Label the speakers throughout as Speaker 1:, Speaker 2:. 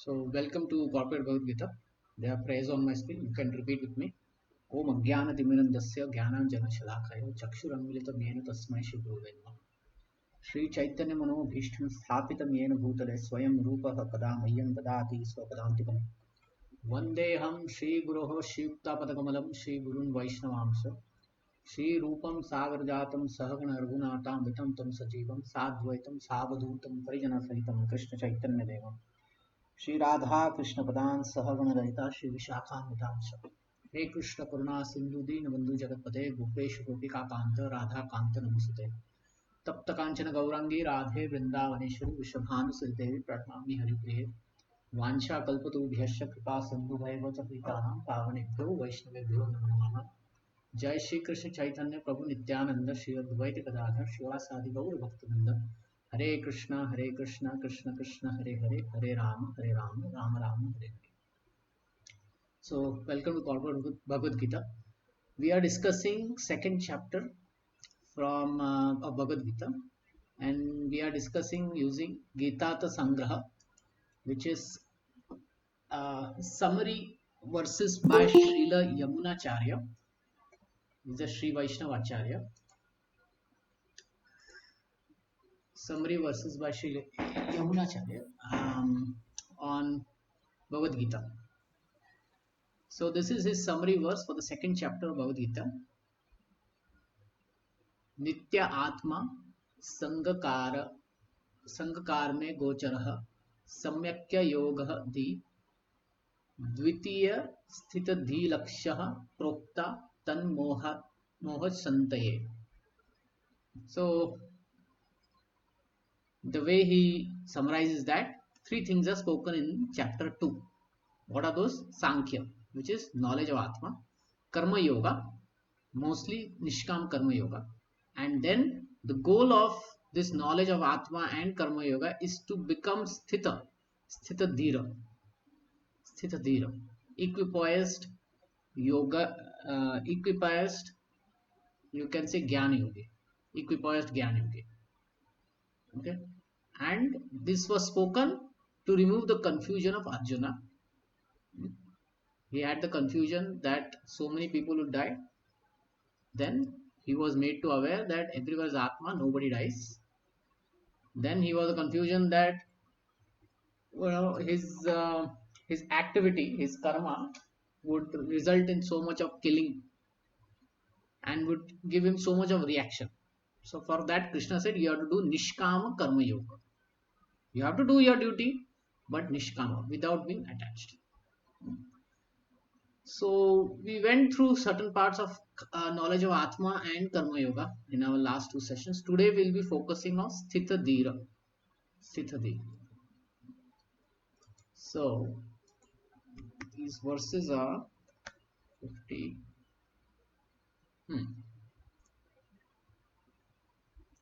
Speaker 1: So, welcome to Corporate Bhagavad Gita. There are prayers on my screen. You can repeat with me. Om Ajnana Timirandasya Jnananjana Shalakaya Chakshuranmilitam Yena Tasmai Shri Gurave Namah. Shri Chaitanya Mano Bhishtam Sthapitam Yena Bhutale Swayam Rupaha Kada Mahyam Dadati Swapadantikam Vandeham Shri Guroho Shivtapadakamalam Shri Gurun Vaishnavamsa Shri Rupam Sagarjatam Sahagana Raghunatam Vitam Tam Sajivam Sadvaitam Savadhutam Parijana Sahitam Krishna Chaitanya Devam Shri Radha Krishna पदान सहगण रहिता Shri विशाखान्वितांश हे कृष्ण करुणा सिंधु दीन बंधु जगतपते गोपेश गोपिका कांत राधा कांत नमस्ते तप्त कांचन गौरांगी राधे वृंदावनेश्वरी विश्वभानुसुदेवी प्रणमामि हरिप्रिये वांछा कल्पतरुभ्यश्च कृपा सिन्धुभैव च प्रीतानां पावनेभ्यो वैष्णवेभ्यो नमो नमः जय श्री कृष्ण चैतन्य प्रभु नित्यानंद श्री अद्वैत गदाधर शिवासादि गौर भक्तवृंद हरे Krishna Krishna Krishna Hare Hare Hare Ram Ram Ram Hare Hare. So welcome to Corporate Bhagavad Gita. We are discussing second chapter from of Bhagavad Gita, and we are discussing using Gitartha Sangraha, which is summary verses by Srila Yamunacharya. He's a Sri Vaishnava Acharya. Summary verses by Sri Yamunacharya on Bhagavad Gita. So this is his summary verse for the second chapter of Bhagavad Gita. Nitya Atma Sangakara Sangakar में गोचरः सम्यक्य योगः धी द्वितीय स्थित धी लक्ष्यः प्रोक्ता तन्मोह मोह संतये. So the way he summarizes that three things are spoken in chapter 2. What are those? Sankhya, which is knowledge of Atma, Karma Yoga, mostly Nishkam Karma Yoga, and then the goal of this knowledge of Atma and Karma Yoga is to become Sthitha, Sthita Dhira, equipoised yoga, equipoised, you can say Jnana Yogi, equipoised Jnana Yogi. Okay, and this was spoken to remove the confusion of Arjuna. He had the confusion that so many people would die. Then he was made to aware that everywhere is Atma, nobody dies. Then he was a confusion that his activity, his karma, would result in so much of killing and would give him so much of reaction. So for that, Krishna said, you have to do Nishkama Karma Yoga. You have to do your duty, but Nishkama, without being attached. So we went through certain parts of knowledge of Atma and Karma Yoga in our last two sessions. Today we'll be focusing on Sthita Dhira. Sthita Dhira. So these verses are 50.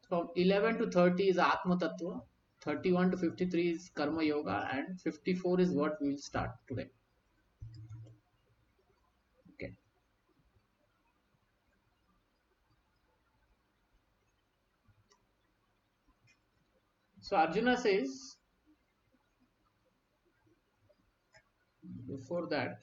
Speaker 1: From 11 to 30 is Atma Tattva, 31 to 53 is Karma Yoga, and 54 is what we will start today. Okay. So Arjuna says, before that,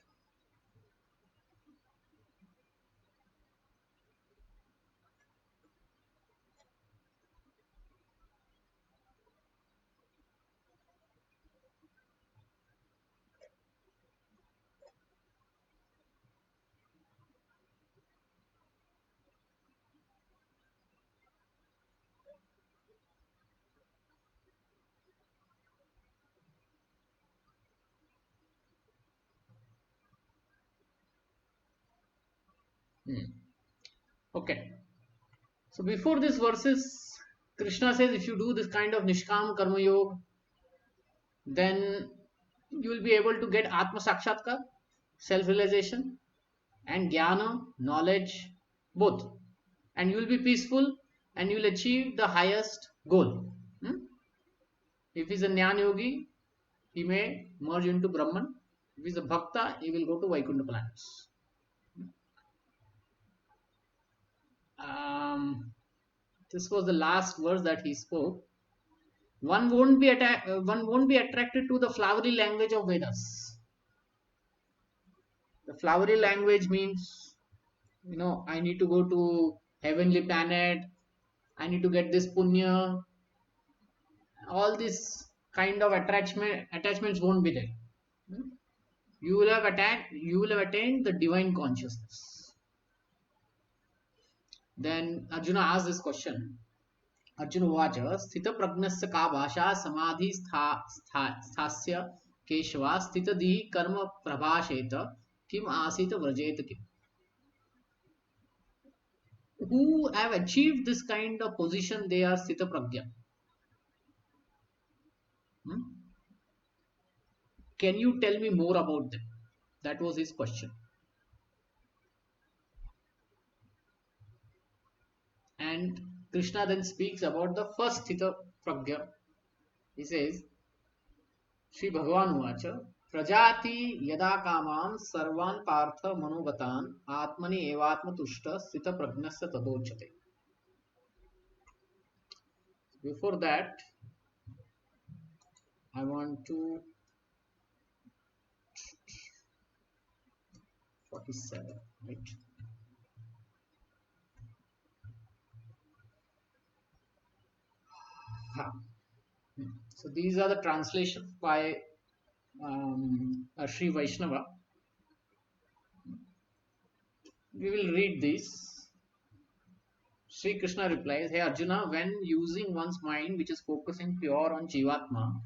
Speaker 1: okay. So before this verses, Krishna says if you do this kind of Nishkam Karma Yoga, then you will be able to get Atma Sakshatkar, self-realization, and Jnana, knowledge, both. And you will be peaceful and you will achieve the highest goal. If he is a Jnana Yogi, he may merge into Brahman. If he is a Bhakta, he will go to Vaikuntha planets. This was the last verse that he spoke. One won't be attracted to the flowery language of Vedas. The flowery language means, I need to go to heavenly planet, I need to get this punya. All this kind of attachments won't be there. Hmm? You will have attained the divine consciousness. Then Arjuna asked this question. Arjuna Vacha, Sthita Pragnasya ka bhasha samadhi sthasya keshava sthita di karma prabhasheta kim asita vrajeta kim. Who have achieved this kind of position, they are Sthita Pragya. Hmm? Can you tell me more about them? That was his question. And Krishna then speaks about the first Sthita Pragya. He says, Sri Bhagavan Uvacha, Prajati yada kamam sarvan partha manogatan atmani evatma tushta sthita pragnasya tadochate. Before that, I want to 47, right? So these are the translations by Sri Vaishnava. We will read this. Sri Krishna replies, Hey Arjuna, when using one's mind which is focusing pure on Jivatma,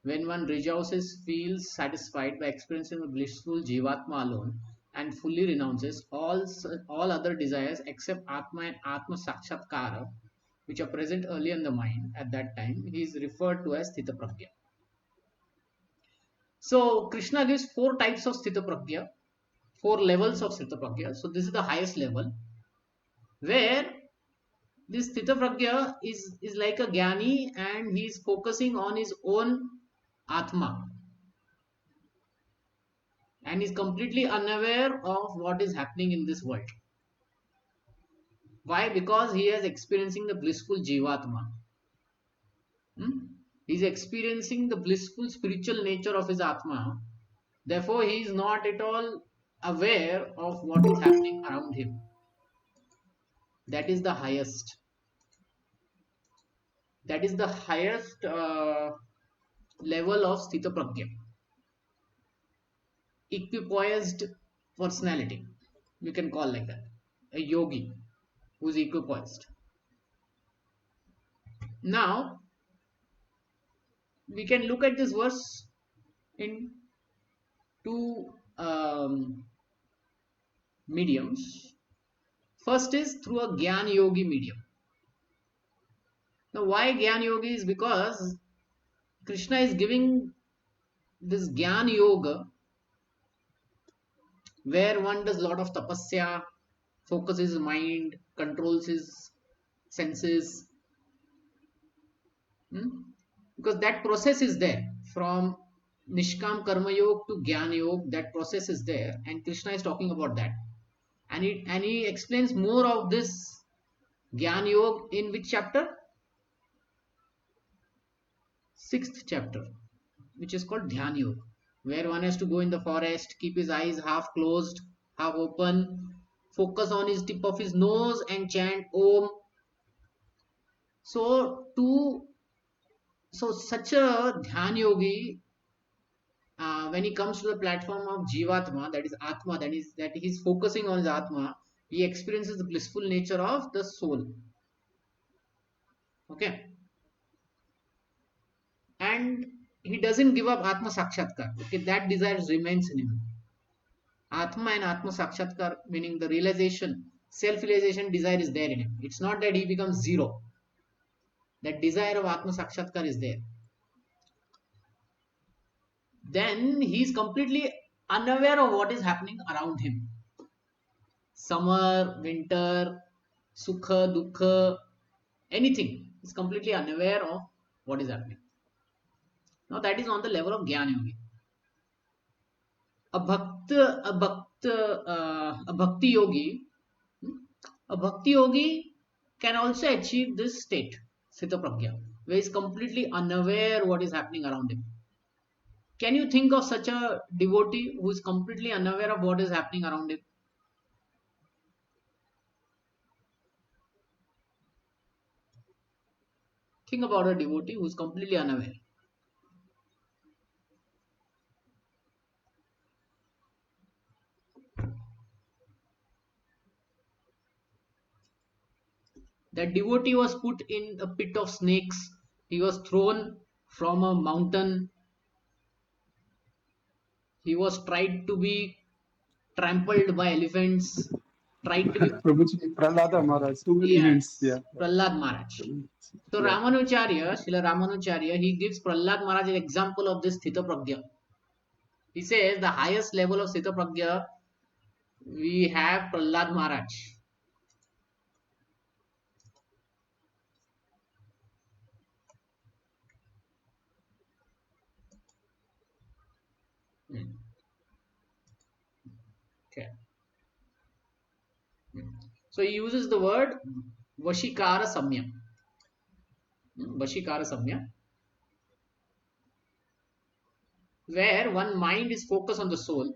Speaker 1: when one rejoices, feels satisfied by experiencing the blissful Jivatma alone, and fully renounces all other desires except Atma and Atma Sakshatkara, which are present early in the mind at that time, he is referred to as Sthita Pragya. So Krishna gives four types of Sthita Pragya, four levels of Sthita Pragya. So this is the highest level, where this Sthita Pragya is like a Jnani and he is focusing on his own Atma and is completely unaware of what is happening in this world. Why? Because he is experiencing the blissful Jivatma. He is experiencing the blissful spiritual nature of his Atma. Therefore, he is not at all aware of what is happening around him. That is the highest. That is the highest level of Sthita Pragya. Equipoised personality, you can call like that. A yogi who is equipoised. Now, we can look at this verse in two mediums. First is through a Gyan Yogi medium. Now, why Gyan Yogi is because Krishna is giving this Gyan Yoga where one does a lot of tapasya, focuses his mind, controls his senses. Because that process is there from Nishkam Karma Yoga to Gyan Yoga, that process is there, and Krishna is talking about that. And he explains more of this Gyan Yoga in which chapter? 6th chapter, which is called Dhyan Yoga, where one has to go in the forest, keep his eyes half closed, half open, focus on his tip of his nose and chant Om. So such a Dhyan Yogi, when he comes to the platform of Jivatma, that is Atma, that he is focusing on his Atma, he experiences the blissful nature of the soul. Okay. And he doesn't give up Atma Sakshatkar. Okay, that desire remains in him. Atma and Atma Sakshatkar, meaning the realization, self-realization desire is there in him. It's not that he becomes zero. That desire of Atma Sakshatkar is there. Then he is completely unaware of what is happening around him. Summer, winter, sukha, dukkha, anything. He is completely unaware of what is happening. Now that is on the level of Jnana Yogi. A bhakti yogi, a bhakti yogi can also achieve this state, Sthita Pragya, where he is completely unaware what is happening around him. Can you think of such a devotee who is completely unaware of what is happening around him? Think about a devotee who is completely unaware. That devotee was put in a pit of snakes. He was thrown from a mountain. He was tried to be trampled by elephants. Tried to be,
Speaker 2: Prabhuji, Prahlada Maharaj, too many hints.
Speaker 1: yes,
Speaker 2: Yeah.
Speaker 1: Prahlad Maharaj. So
Speaker 2: Yeah.
Speaker 1: Ramanujarya, Srila Ramanujarya, he gives Prahlad Maharaj an example of this Sthitha Prajna. He says the highest level of Sthitha Prajna, we have Prahlad Maharaj. Hmm. Okay. So he uses the word Vashikara Samya. Vashikara Samya, where one mind is focused on the soul.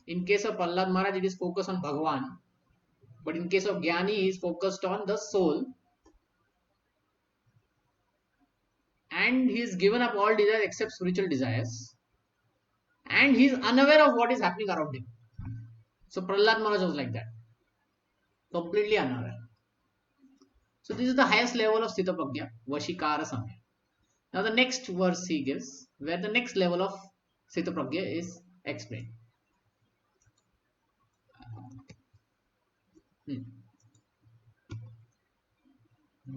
Speaker 1: In case of Prahlad Maharaj, it is focused on Bhagavan. But in case of Jnani, he is focused on the soul. And he is given up all desires except spiritual desires. And he is unaware of what is happening around him. So Prahlad Maharaj was like that. Completely unaware. So this is the highest level of Sthita Prajna, Vashikara Samya. Now the next verse he gives, where the next level of Sthita Prajna is explained. Hmm.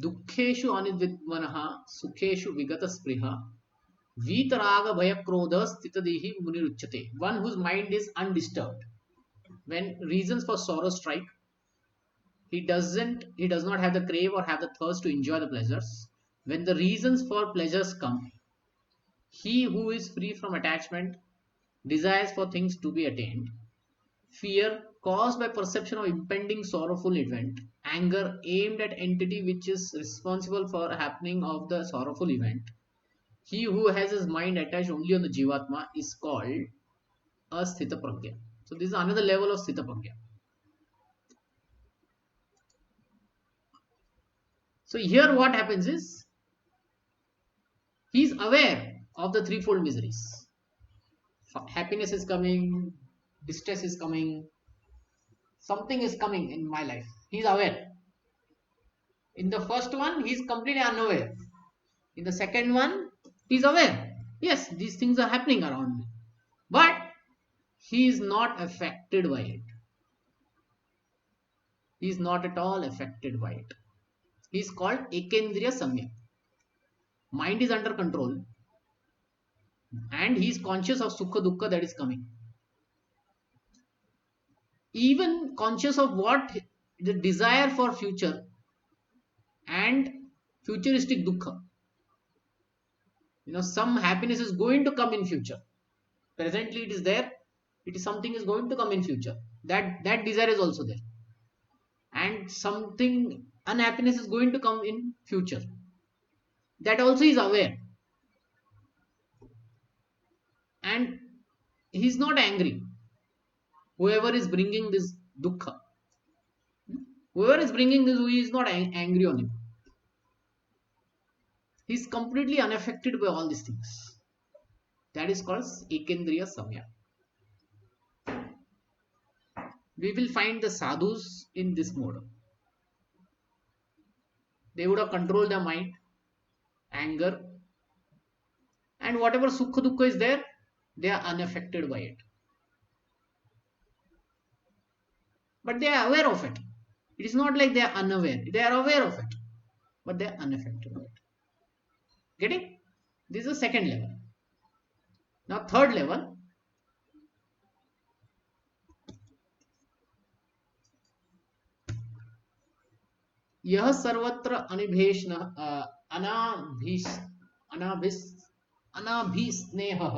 Speaker 1: दुःखेषु अनिद्विद्मनः सुखेषु विगतस्पृहा वीतराग भयक्रोध स्थितदिहि मुनिरुच्यते. One whose mind is undisturbed. When reasons for sorrow strike, he does not have the crave or have the thirst to enjoy the pleasures. When the reasons for pleasures come, he who is free from attachment desires for things to be attained. Fear caused by perception of impending sorrowful event. Anger aimed at entity which is responsible for happening of the sorrowful event. He who has his mind attached only on the Jivatma is called a Sthita Prajna. So this is another level of Sthita Prajna. So here what happens is, he is aware of the threefold miseries. Happiness is coming, distress is coming, something is coming in my life. He is aware. In the first one, he is completely unaware. In the second one, he is aware. Yes, these things are happening around me. But he is not affected by it. He is not at all affected by it. He is called Ekendriya Samya. Mind is under control and he is conscious of Sukha Dukkha that is coming. Even conscious of what the desire for future and futuristic Dukkha. Some happiness is going to come in future. Presently it is there. It is something is going to come in future. That desire is also there. And something unhappiness is going to come in future. That also is aware. And he is not angry. Whoever is bringing this dukkha, whoever is bringing this, he is not angry on him. He is completely unaffected by all these things. That is called Ekendriya Samya. We will find the sadhus in this mode. They would have controlled their mind, anger, and whatever sukha dukkha is there, they are unaffected by it. But they are aware of it. It is not like they are unaware. They are aware of it, but they are unaffected by it. Getting? This is the second level. Now third level. यह सर्वत्र अनाभिस्नेहः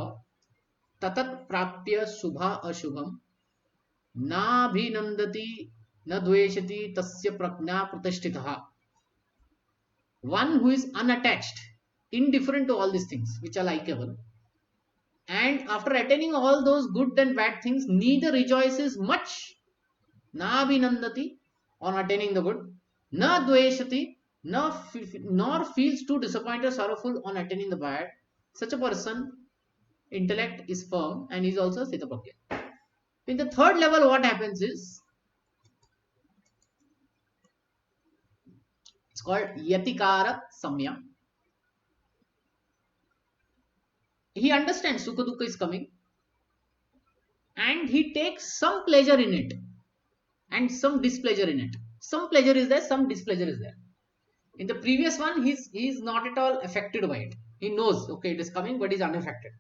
Speaker 1: ततत् प्राप्य शुभा अशुभम नाभिनंदति न द्वेषति तस्य प्रज्ञा प्रतिष्ठितः. One who is unattached indifferent to all these things which are likeable, and after attaining all those good and bad things, neither rejoices much, na abhinandati, on attaining the good, na dveshati, nor feels too disappointed or sorrowful on attaining the bad. Such a person, intellect is firm and is also sthita prajna. In the third level, what happens is, it's called yatikara samya. He understands sukha dukkha is coming and he takes some pleasure in it and some displeasure in it. Some pleasure is there, some displeasure is there. In the previous one, he's not at all affected by it. He knows, okay, it is coming, but he's unaffected.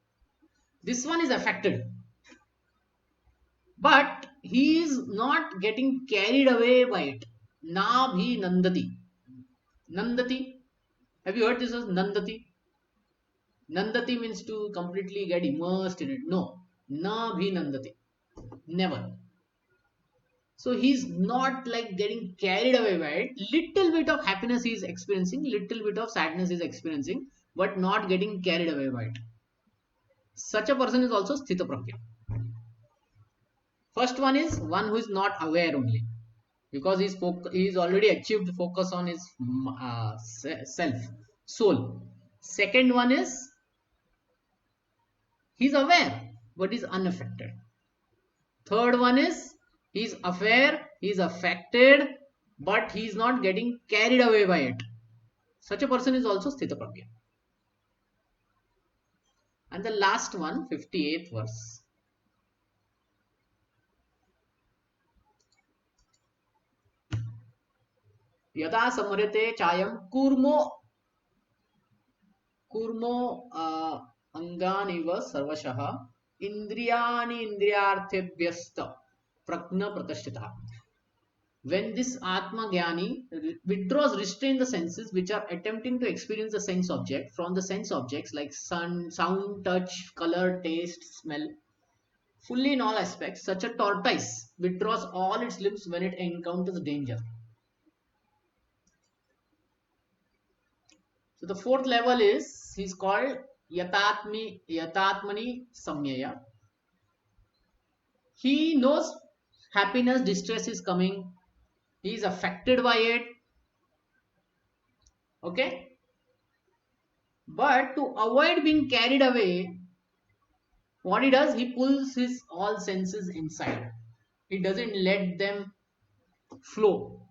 Speaker 1: This one is affected, but he is not getting carried away by it. Na bhi nandati. Nandati. Have you heard this as nandati? Nandati means to completely get immersed in it. No. Na bhi nandati. Never. So he's not like getting carried away by it. Little bit of happiness he is experiencing, little bit of sadness he is experiencing, but not getting carried away by it. Such a person is also sthita prajna. First one is one who is not aware only, because he's already achieved focus on his self, soul. Second one is he's aware but is unaffected. Third one is he's aware, he's affected, but he's not getting carried away by it. Such a person is also sthita prajna. And the last one, 58th verse. Yada samrite chayam kurmo angani sarvashaha indriyani indriyarthebhyasta prajna pratashtita. When this Atma Jnani withdraws, restrain the senses which are attempting to experience the sense object from the sense objects like sun, sound, touch, color, taste, smell, fully in all aspects, such a tortoise withdraws all its limbs when it encounters danger. So the fourth level is, he's called Yatatmani Samyaya. He knows happiness, distress is coming. He is affected by it. Okay? But to avoid being carried away, what he does, he pulls his all senses inside. He doesn't let them flow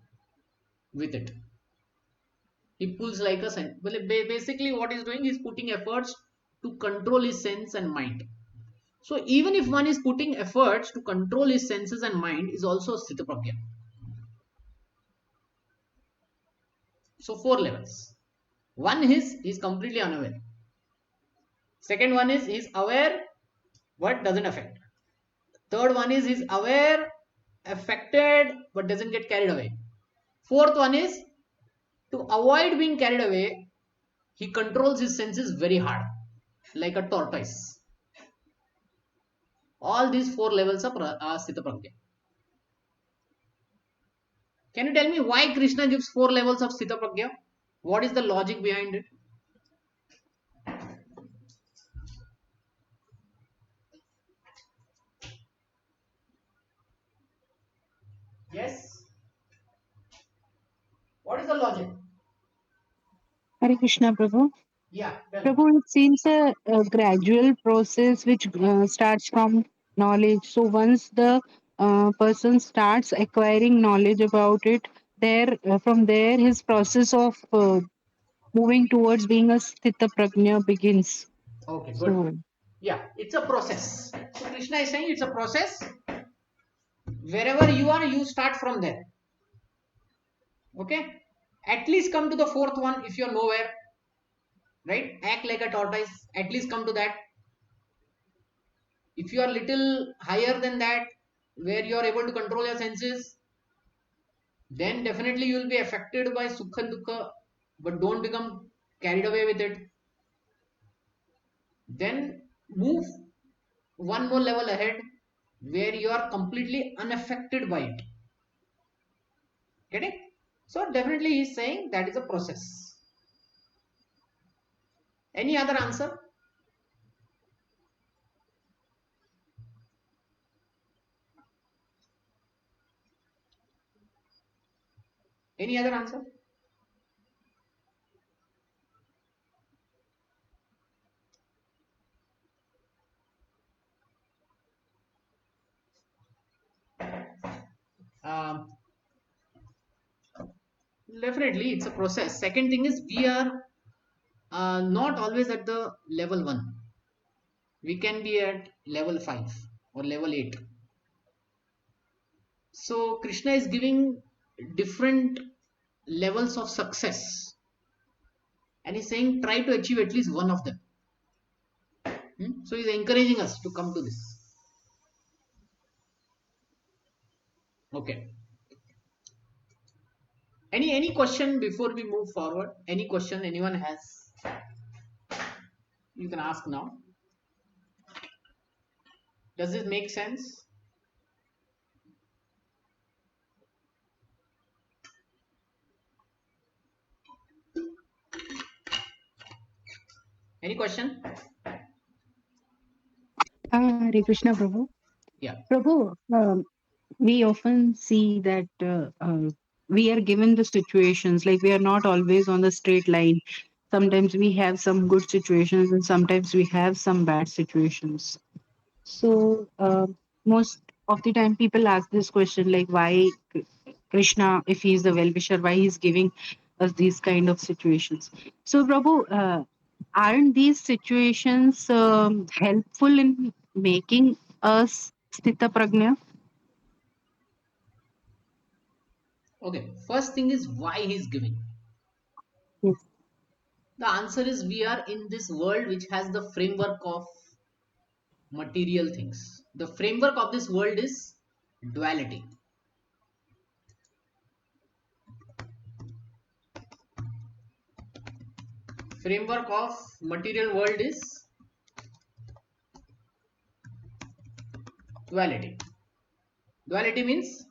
Speaker 1: with it. He pulls like a sense. Well, basically, what he's doing is putting efforts to control his sense and mind. So even if one is putting efforts to control his senses and mind, is also sthita prajna. So four levels. One is he's completely unaware. Second one is he's aware but doesn't affect. Third one is he's aware, affected but doesn't get carried away. Fourth one is to avoid being carried away, he controls his senses very hard, like a tortoise. All these four levels are sthita prajna. Can you tell me why Krishna gives four levels of sthita prajna? What is the logic behind it? Yes. What is the logic?
Speaker 3: Hare Krishna, Prabhu.
Speaker 1: Yeah.
Speaker 3: Prabhu, it seems a gradual process which starts from knowledge. So once the person starts acquiring knowledge about it, from there his process of moving towards being a sthita prajna begins.
Speaker 1: Okay, good.
Speaker 3: So
Speaker 1: Yeah, it's a process. So Krishna is saying it's a process. Wherever you are, you start from there. Okay? At least come to the fourth one if you're nowhere. Right? Act like a tortoise. At least come to that. If you are little higher than that, where you are able to control your senses, then definitely you will be affected by sukha and dukkha, but don't become carried away with it. Then move one more level ahead where you are completely unaffected by it. Get it? So definitely he's saying that is a process. Any other answer? Any other answer? Um, Definitely, it's a process. Second thing is we are not always at the level 1. We can be at level 5 or level 8. So Krishna is giving different levels of success, and he's saying try to achieve at least one of them. So he's encouraging us to come to this. Okay. Any question before we move forward? Any question anyone has? You can ask now. Does this make sense? Any question?
Speaker 3: Hare Krishna, Prabhu.
Speaker 1: Yeah.
Speaker 3: Prabhu, we often see that we are given the situations, like we are not always on the straight line. Sometimes we have some good situations, and sometimes we have some bad situations. So, most of the time, people ask this question, like, why Krishna, if he is the well-wisher, why he's giving us these kind of situations? So, Prabhu, aren't these situations helpful in making us Sthita Prajna?
Speaker 1: Okay. First thing is why he's giving.
Speaker 3: Yes.
Speaker 1: The answer is we are in this world which has the framework of material things. The framework of this world is duality. Framework of material world is duality. Duality means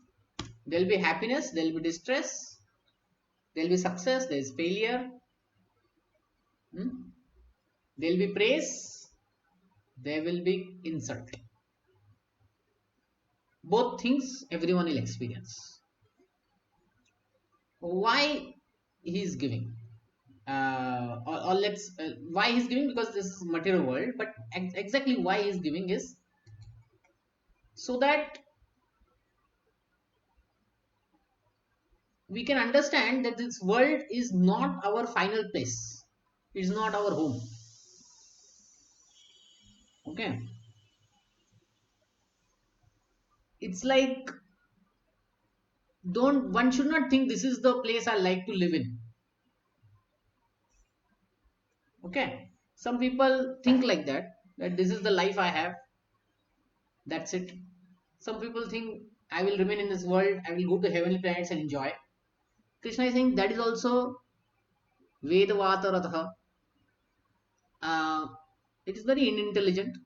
Speaker 1: there will be happiness, there will be distress, there will be success, there is failure, there will be praise, there will be insult. Both things everyone will experience. Why he is giving? Or let's why he's giving, because this is material world, but exactly why he's giving is so that we can understand that this world is not our final place, it's not our home. Okay, it's like, don't one should not think this is the place I like to live in. Okay, some people think like that, that this is the life I have, that's it. Some people think I will remain in this world, I will go to heavenly planets and enjoy. Krishna is saying that is also vedavata ratha. It is very unintelligent.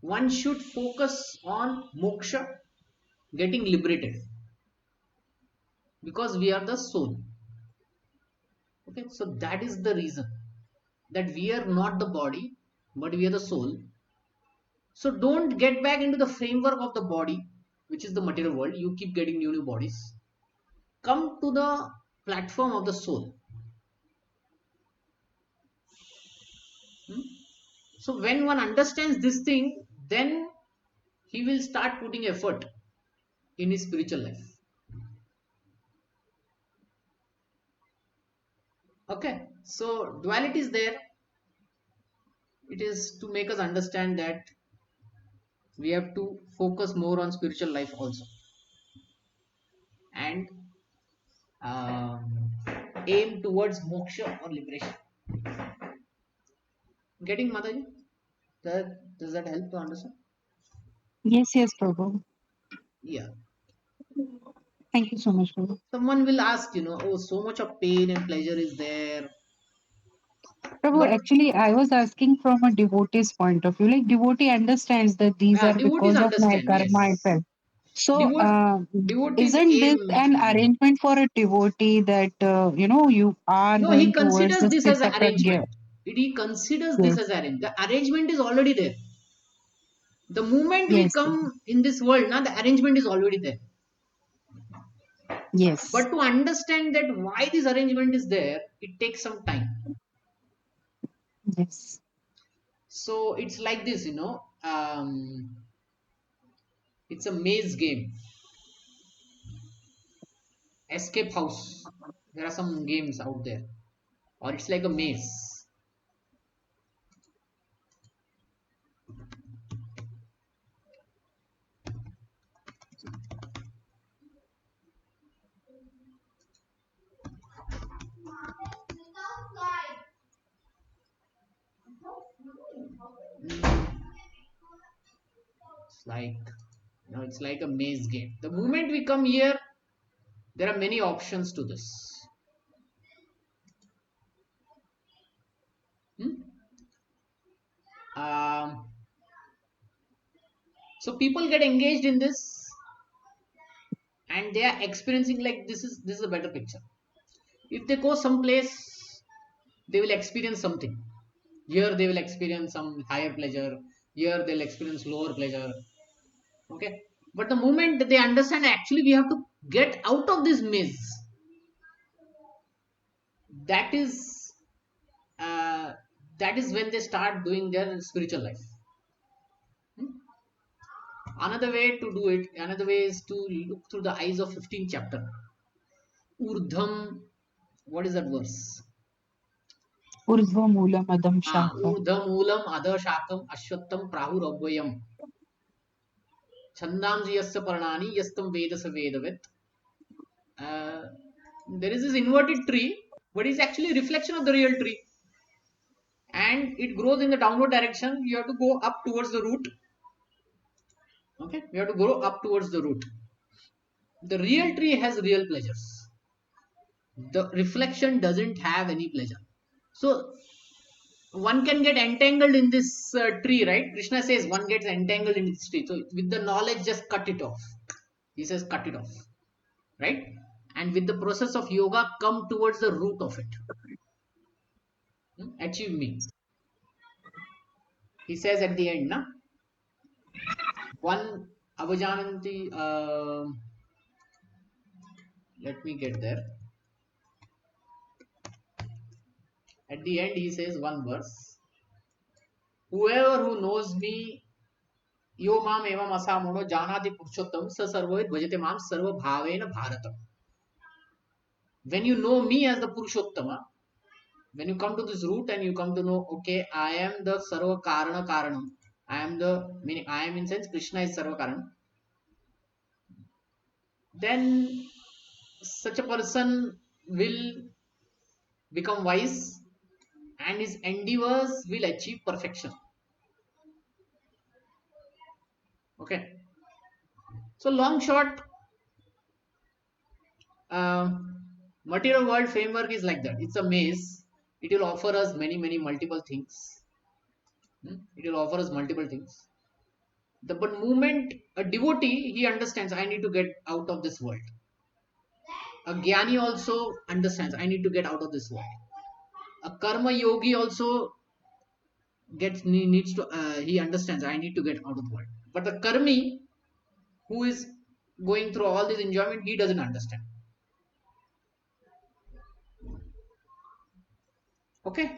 Speaker 1: One should focus on moksha, getting liberated, because we are the soul. Okay, so that is the reason that we are not the body, but we are the soul. So don't get back into the framework of the body, which is the material world. You keep getting new bodies. Come to the platform of the soul. Hmm? So when one understands this thing, then he will start putting effort in his spiritual life. Okay, so duality is there. It is to make us understand that we have to focus more on spiritual life also, and um, aim towards moksha or liberation. Getting Mataji? Does that help to understand?
Speaker 3: Yes, yes, Prabhu.
Speaker 1: Yeah.
Speaker 3: Thank you so much, Prabhu.
Speaker 1: Someone will ask, oh, so much of pain and pleasure is there.
Speaker 3: Prabhu,
Speaker 1: But
Speaker 3: actually, I was asking from a devotee's point of view. Like, devotee understands that these are
Speaker 1: devotees
Speaker 3: because of my
Speaker 1: understand,
Speaker 3: karma
Speaker 1: yes.
Speaker 3: itself. So,
Speaker 1: Devotee's
Speaker 3: isn't this
Speaker 1: aim.
Speaker 3: an arrangement for a devotee that you are
Speaker 1: No, he
Speaker 3: going towards
Speaker 1: considers
Speaker 3: the
Speaker 1: this as an
Speaker 3: Sthitha Prajna?
Speaker 1: arrangement. He considers this as
Speaker 3: Yes,
Speaker 1: arrangement. The arrangement is already there. The moment we
Speaker 3: yes,
Speaker 1: come in this world, now the arrangement is already there.
Speaker 3: yes,
Speaker 1: But to understand that why this arrangement is there, it takes some time.
Speaker 3: yes.
Speaker 1: So it's like this, it's a maze game, escape house. There are some games out there, or it's like a maze. Mm, It's like, it's like a maze game. The moment we come here, there are many options to this. Hmm? Um, so people get engaged in this, and they are experiencing like this is a better picture. If they go someplace, they will experience something. Here they will experience some higher pleasure. Here they'll experience lower pleasure. Okay, but the moment that they understand actually we have to get out of this maze, that is uh, that is when they start doing their spiritual life. Hmm? Another way to do it, another way is to look through the eyes of 15th chapter. Urdham, what is that verse?
Speaker 3: Urdhva Moolam Adam Shaka.
Speaker 1: Urdhamulam adashakam ashwattam prahurabhayam chandamji yasya parnani yastam vedasa vedavet. Uh, there is this inverted tree, but it's actually a reflection of the real tree, and it grows in the downward direction. You have to go up towards the root. Okay, you have to go up towards the root. The real tree has real pleasures. The reflection doesn't have any pleasure. So one can get entangled in this tree, right? Krishna says one gets entangled in this tree. So with the knowledge, just cut it off. He says cut it off, right? And with the process of yoga, come towards the root of it. Achieve me. He says at the end, na one avajananti. Let me get there. At the end, he says one verse. Whoever who knows me, यो माम एवं असामोनो जानाति पुरुषोत्तम स सर्वोद भजते माम सर्व भावेन Bharatam. When you know me as the Purushottama, when you come to this root and you come to know, okay, I am the Sarva Karana Karanam. I am the meaning. I am in sense Krishna is Sarva Karanam. Then such a person will become wise, and his endeavors will achieve perfection. Okay. So long short, uh, material world framework is like that. It's a maze. It will offer us many multiple things. It will offer us multiple things. The but moment a devotee he understands I need to get out of this world. A jnani also understands I need to get out of this world. A karma yogi also gets needs to he understands I need to get out of the world. But the karmi who is going through all this enjoyment he doesn't understand. Okay,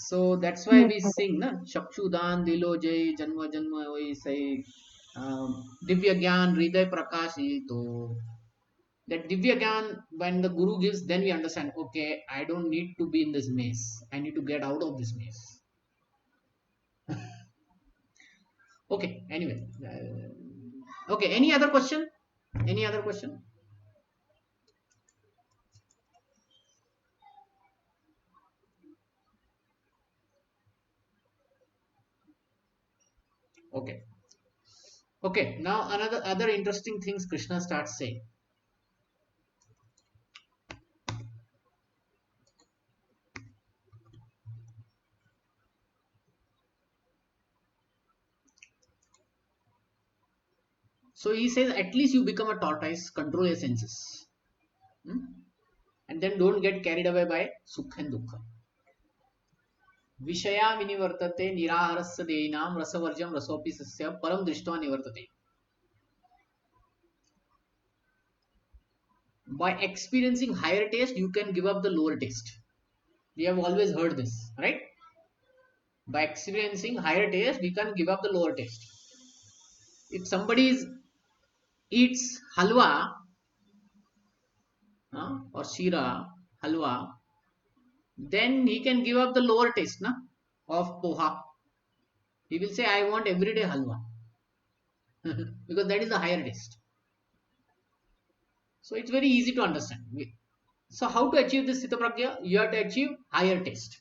Speaker 1: so that's why
Speaker 3: Yes,
Speaker 1: we
Speaker 3: sir.
Speaker 1: sing na Chakshudan Dilo Jai Janma Janma Oi say Divya Gyan Hriday Prakashito. That Divya Gyan, when the Guru gives, then we understand, okay, I don't need to be in this maze. I need to get out of this maze. Okay, anyway. Okay, any other question? Any other question? Okay. Okay, now another other interesting things Krishna starts saying. So he says at least you become a tortoise, control your senses. Hmm? And then don't get carried away by sukha and dukkha. विषया विनिवर्तते निराहारस्य देयिनां रसवर्जं रसोऽपि सस्य परम दृष्ट्वा निवर्तते. By experiencing higher taste you can give up the lower taste. We have always heard this, right? By experiencing higher taste we can give up the lower taste. If somebody eats halwa or shira halwa, then he can give up the lower taste of poha. He will say I want everyday halwa because that is the higher taste. So it's very easy to understand. So how to achieve this Sthita Prajna? You have to achieve higher taste.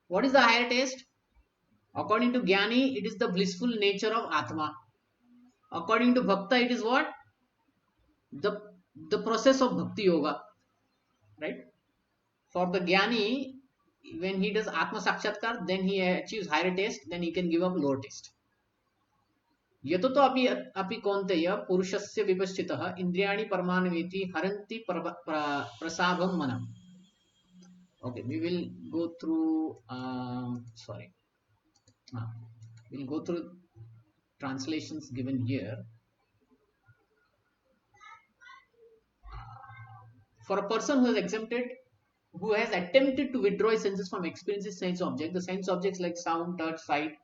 Speaker 1: What is the higher taste? According to Jnani, it is the blissful nature of Atma. According to Bhakta, it is what? The process of Bhakti Yoga. Right? For the Jnani, when he does Atma Sakshatkar, then he achieves higher taste, then he can give up lower taste. यतो तो अपि कौन्तेय पुरुषस्य विपश्चितः इंद्रियाणि परमानवेति हरन्ति प्रसाभं मनम्. Okay, we will go through we'll go through translations given here. For a person who has attempted to withdraw his senses from experiencing sense object, the sense objects like sound, touch, sight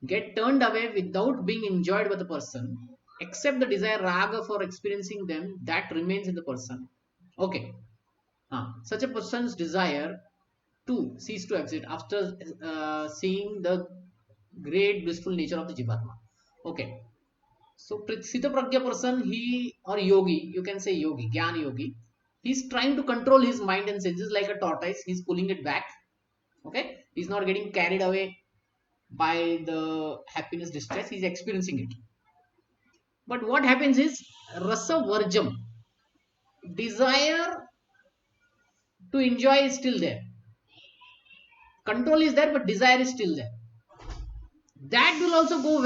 Speaker 1: get turned away without being enjoyed by the person, except the desire raga for experiencing them that remains in the person. Okay, such a person's desire to cease to exist after seeing the great blissful nature of the Jivatma. Okay, so Sthita Prajna person, he or yogi, you can say yogi, Gyan yogi, he's trying to control his mind and senses like a tortoise. He's pulling it back. Okay, he's not getting carried away by the happiness distress. He's experiencing it. But what happens is rasa varjam, desire to enjoy is still there. Control is there, but desire is still there. That will also go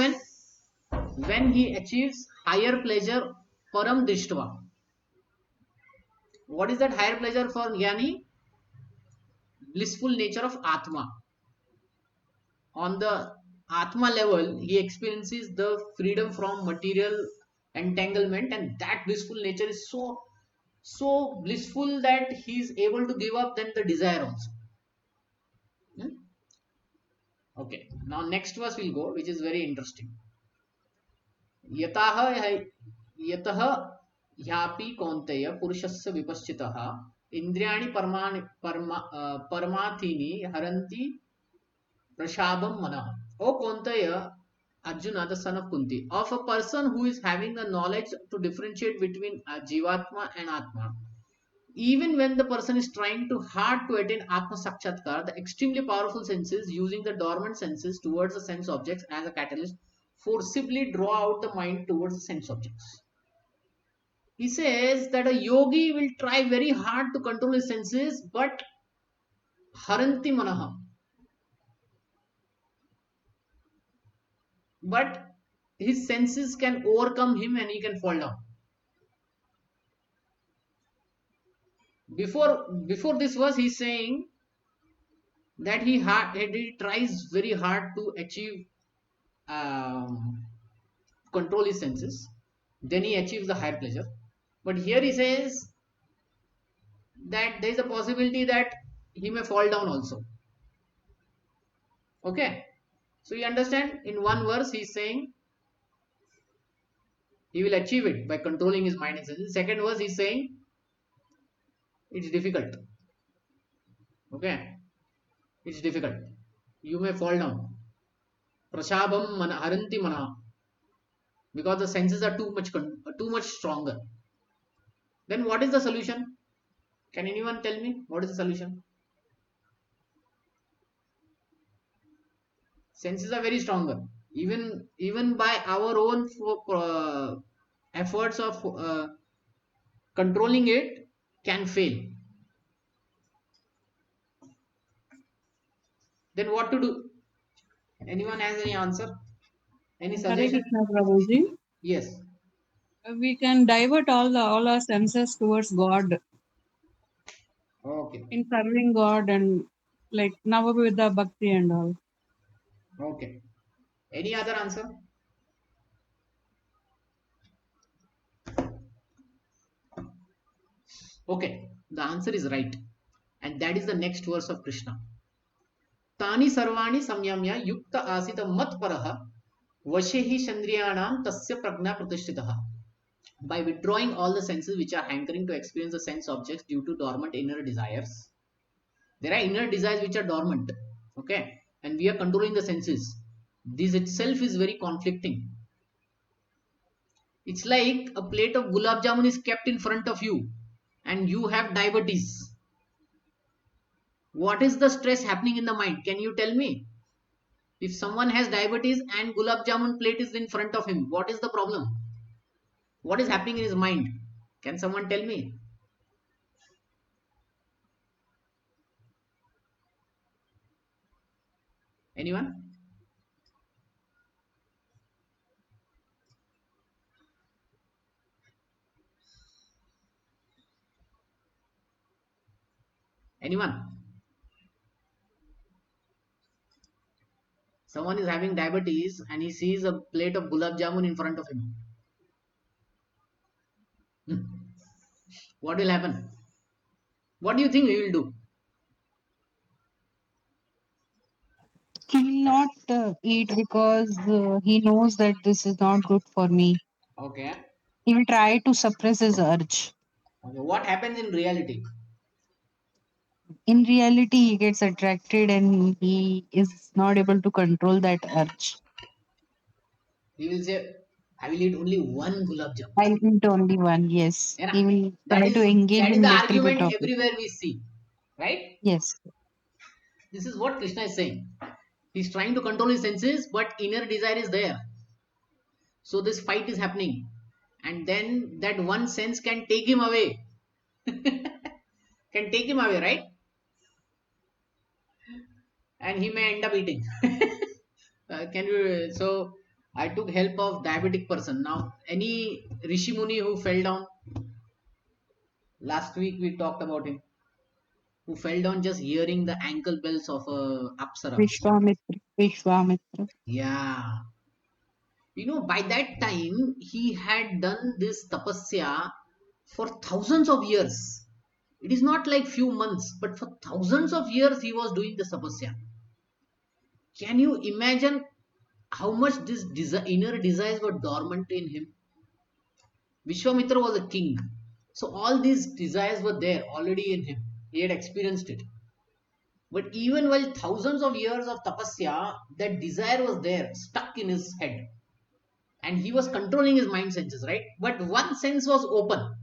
Speaker 1: when he achieves higher pleasure param drishtva. What is that higher pleasure for Jnani? Blissful nature of Atma. On the Atma level, he experiences the freedom from material entanglement, and that blissful nature is so blissful that he is able to give up then the desire also. Okay, now next verse will go, which is very interesting. यतः यतः happy कौन्तेय पुरुषस्य विपश्चितः इंद्रियाणि परमार्थीनि हरन्ति प्रशाभं मनः. O Kaunteya, Arjuna, the son of Kunti, of a person who is having the knowledge to differentiate between Jivatma and Atma, even when the person is trying too hard to attain Atma Sakshatkar, the extremely powerful senses using the dormant senses towards the sense objects as a catalyst forcibly draw out the mind towards the sense objects. He says that a yogi will try very hard to control his senses, but haranti manaha. But his senses can overcome him and he can fall down. Before this verse, he's saying that he tries very hard to achieve control his senses. Then he achieves the higher pleasure. But here he says that there is a possibility that he may fall down also. Okay, so you understand, in one verse he is saying he will achieve it by controlling his mind and senses. Second verse he is saying it's difficult. Okay, it's difficult. You may fall down. Prashabham haranti mana, because the senses are too much stronger. Then what is the solution? Can anyone tell me what is the solution? Senses are very stronger. Even by our own efforts of controlling it can fail. Then what to do? Anyone has any answer? Any
Speaker 3: Hare
Speaker 1: suggestion?
Speaker 3: Krishna Prabhuji.
Speaker 1: Yes.
Speaker 4: We can divert all our senses towards God,
Speaker 1: Okay.
Speaker 4: in serving God, and like Navavidha Bhakti and all.
Speaker 1: Okay. Any other answer? Okay. The answer is right. And that is the next verse of Krishna. Tani sarvani samyamya yukta asita mat paraha vashehi chandriyanam tasya prajna pratishtitaha. By withdrawing all the senses which are hankering to experience the sense objects due to dormant inner desires. There are inner desires which are dormant. Okay. And we are controlling the senses. This itself is very conflicting. It's like a plate of gulab jamun is kept in front of you and you have diabetes. What is the stress happening in the mind? Can you tell me? If someone has diabetes and gulab jamun plate is in front of him, what is the problem? What is happening in his mind? Can someone tell me? Anyone? Anyone? Someone is having diabetes and he sees a plate of gulab jamun in front of him. What will happen? What do you think he will do?
Speaker 3: He will not eat because he knows that this is not good for me.
Speaker 1: Okay.
Speaker 3: He will try to suppress his urge.
Speaker 1: Okay. What happens in reality?
Speaker 3: In reality, he gets attracted and he is not able to control that urge.
Speaker 1: He will say, I will eat only one gulab jamun.
Speaker 3: I'll eat only one, yes.
Speaker 1: Yeah,
Speaker 3: He will
Speaker 1: that
Speaker 3: try to
Speaker 1: is
Speaker 3: engage
Speaker 1: that is
Speaker 3: in
Speaker 1: the
Speaker 3: little bit
Speaker 1: argument
Speaker 3: of it.
Speaker 1: everywhere we see, right?
Speaker 3: Yes.
Speaker 1: This is what Krishna is saying. He's trying to control his senses, but inner desire is there. So this fight is happening, and then that one sense can take him away. Can take him away, right? And he may end up eating. Can you? So I took help of diabetic person. Now, any Rishi Muni who fell down last week, we talked about him, who fell down just hearing the ankle bells of a apsara.
Speaker 3: Vishwamitra. Vishwamitra.
Speaker 1: Yeah, by that time he had done this tapasya for thousands of years. It is not like few months, but for thousands of years he was doing the tapasya. Can you imagine how much this inner desires were dormant in him? Vishwamitra was a king, so all these desires were there already in him. He had experienced it. But even while thousands of years of tapasya, that desire was there, stuck in his head. And he was controlling his mind senses, right? But one sense was open.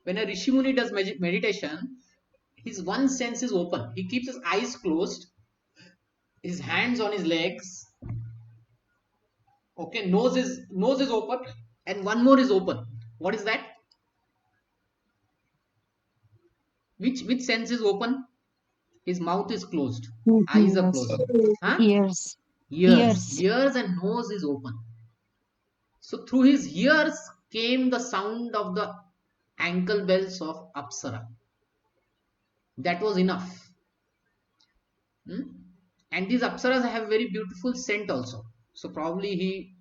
Speaker 1: When a Rishi Muni does meditation, his one sense is open. He keeps his eyes closed, his hands on his legs. Okay, nose is open, and one more is open. What is that? Which sense is open? His mouth is closed, eyes are
Speaker 3: Yes.
Speaker 1: closed. Huh?
Speaker 3: Ears.
Speaker 1: Ears,
Speaker 3: Ears.
Speaker 1: ears and nose is open. So through his ears came the sound of the ankle bells of Apsara. That was enough. Hmm? And these apsaras have very beautiful scent also. So probably he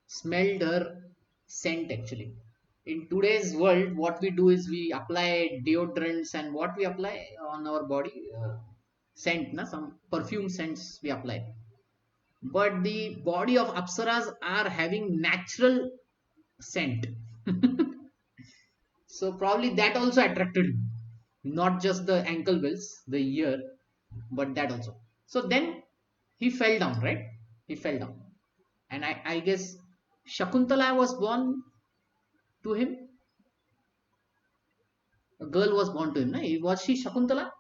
Speaker 1: smelled her scent actually. In today's world, what we do is we apply deodorants and what we apply on our body, scent, some perfume scents we apply. But the body of apsaras are having natural scent. So probably that also attracted him, not just the ankle bells, the ear, but that also. So then he fell down, right? He fell down, and I guess Shakuntala was born to him. A girl was born to him. No? Was she Shakuntala?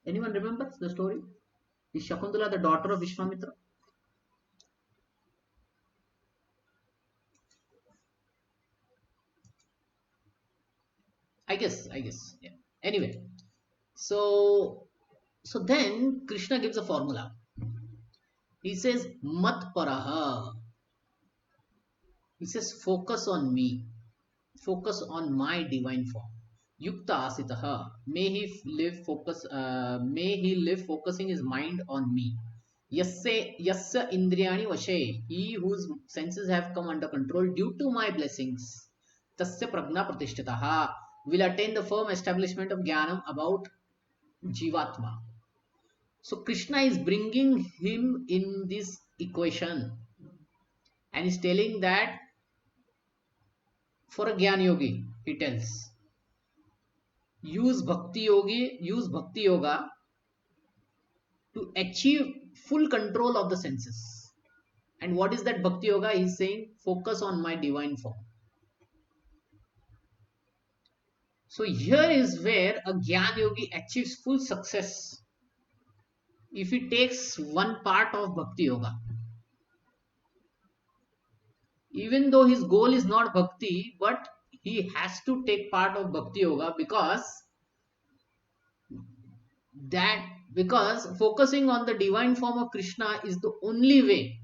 Speaker 1: Anyone remembers the story? Is Shakuntala the daughter of Vishwamitra? I guess. Yeah. Anyway, so then Krishna gives a formula. He says mat paraha. He says focus on me, focus on my divine form. Yukta asitaha. May he live focusing his mind on me. Yasya indriyani vashe. He whose senses have come under control due to my blessings. Tasya prajna pratishtitaha. Will attain the firm establishment of jnanam about jivatma. So Krishna is bringing him in this equation and is telling that for a Gyan Yogi, he tells, use Bhakti Yoga to achieve full control of the senses. And what is that Bhakti Yoga? He is saying, focus on my divine form. So here is where a Gyan Yogi achieves full success if he takes one part of Bhakti Yoga. Even though his goal is not Bhakti, but he has to take part of Bhakti Yoga because focusing on the divine form of Krishna is the only way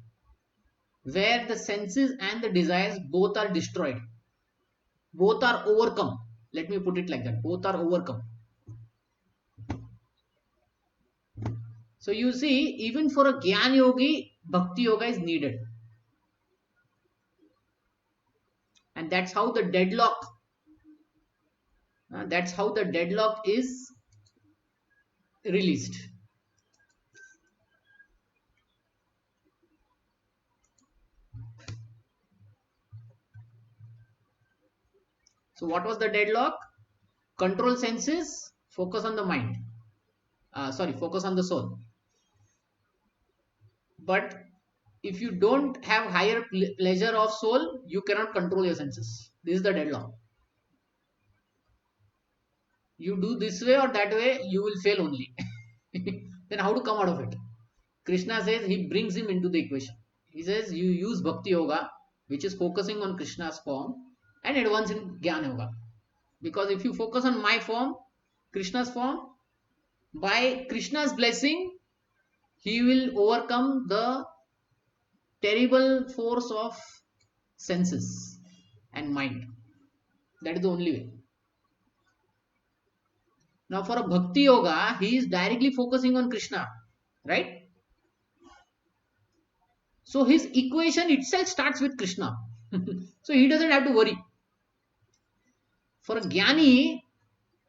Speaker 1: where the senses and the desires both are destroyed, both are overcome. Let me put it like that, both are overcome. So you see, even for a Gyan Yogi, Bhakti Yoga is needed. And that's how the deadlock is released. So what was the deadlock? Control senses, focus on the mind. Focus on the soul. But if you don't have higher pleasure of soul, you cannot control your senses. This is the deadlock. You do this way or that way, you will fail only. Then how to come out of it? Krishna says, he brings him into the equation. He says, you use Bhakti Yoga, which is focusing on Krishna's form, and advance in Jnana Yoga. Because if you focus on my form, Krishna's form, by Krishna's blessing, he will overcome the terrible force of senses and mind. That is the only way. Now for a Bhakti Yoga, he is directly focusing on Krishna, right? So his equation itself starts with Krishna. So he doesn't have to worry. For a Jnani,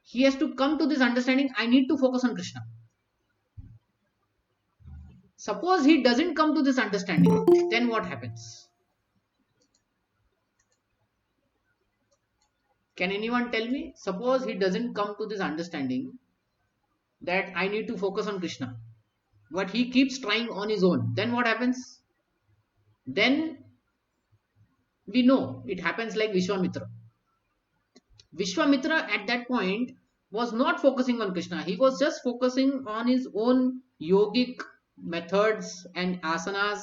Speaker 1: he has to come to this understanding, I need to focus on Krishna. Suppose he doesn't come to this understanding, then what happens? Can anyone tell me? Suppose he doesn't come to this understanding that I need to focus on Krishna, but he keeps trying on his own, then what happens? Then we know it happens like Vishwamitra. Vishwamitra at that point was not focusing on Krishna. He was just focusing on his own yogic methods and asanas